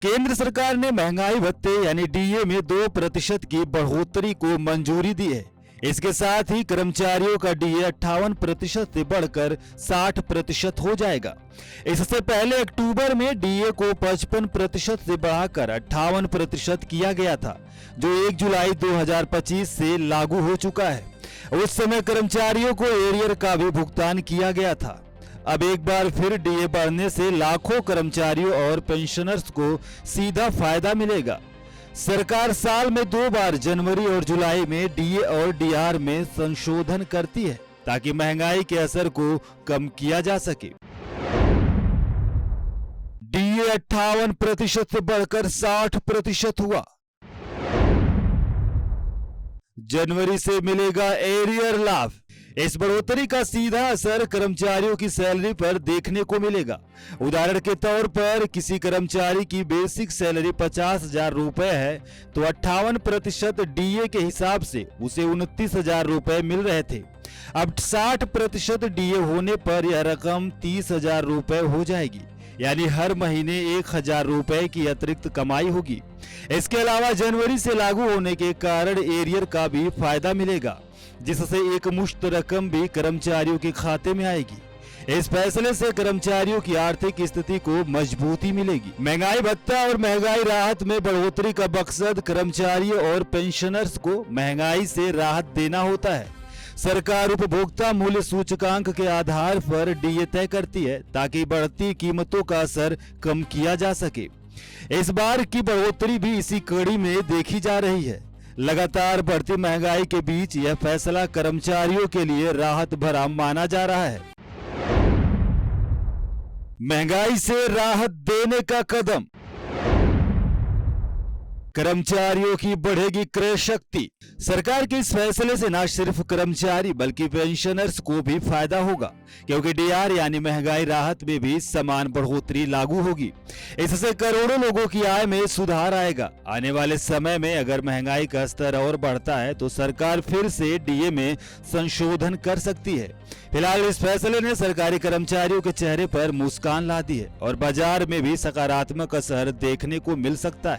केंद्र सरकार ने महंगाई भत्ते यानी डीए में 2% की बढ़ोतरी को मंजूरी दी है। इसके साथ ही कर्मचारियों का डीए 58% से बढ़कर 60% हो जाएगा। इससे पहले अक्टूबर में डीए को 55% से बढ़ाकर 58% किया गया था, जो 1 जुलाई 2025 से लागू हो चुका है। उस समय कर्मचारियों को एरियर का भी भुगतान किया गया था। अब एक बार फिर डीए बढ़ने से लाखों कर्मचारियों और पेंशनर्स को सीधा फायदा मिलेगा। सरकार साल में 2 बार जनवरी और जुलाई में डीए और डीआर में संशोधन करती है ताकि महंगाई के असर को कम किया जा सके। डीए 58% से बढ़कर 60% हुआ। जनवरी से मिलेगा एरियर लाभ। इस बढ़ोतरी का सीधा असर कर्मचारियों की सैलरी पर देखने को मिलेगा। उदाहरण के तौर पर किसी कर्मचारी की बेसिक सैलरी 50,000 रुपए है तो 58% डीए के हिसाब से उसे 29,000 रुपए मिल रहे थे। अब 60% डीए होने पर यह रकम 30,000 रुपए हो जाएगी, यानी हर महीने 1,000 रुपए की अतिरिक्त कमाई होगी। इसके अलावा जनवरी से लागू होने के कारण एरियर का भी फायदा मिलेगा, जिससे एक मुश्त रकम भी कर्मचारियों के खाते में आएगी। इस फैसले से कर्मचारियों की आर्थिक स्थिति को मजबूती मिलेगी। महंगाई भत्ता और महंगाई राहत में बढ़ोतरी का मकसद कर्मचारियों और पेंशनर्स को महंगाई से राहत देना होता है। सरकार उपभोक्ता मूल्य सूचकांक के आधार पर डीए तय करती है ताकि बढ़ती कीमतों का असर कम किया जा सके। इस बार की बढ़ोतरी भी इसी कड़ी में देखी जा रही है। लगातार बढ़ती महंगाई के बीच यह फैसला कर्मचारियों के लिए राहत भरा माना जा रहा है। महंगाई से राहत देने का कदम। कर्मचारियों की बढ़ेगी क्रय शक्ति। सरकार के इस फैसले से न सिर्फ कर्मचारी बल्कि पेंशनर्स को भी फायदा होगा, क्योंकि डीआर यानी महंगाई राहत में भी समान बढ़ोतरी लागू होगी। इससे करोड़ों लोगों की आय में सुधार आएगा। आने वाले समय में अगर महंगाई का स्तर और बढ़ता है तो सरकार फिर से डीए में संशोधन कर सकती है। फिलहाल इस फैसले ने सरकारी कर्मचारियों के चेहरे पर मुस्कान ला दी है और बाजार में भी सकारात्मक असर देखने को मिल सकता है।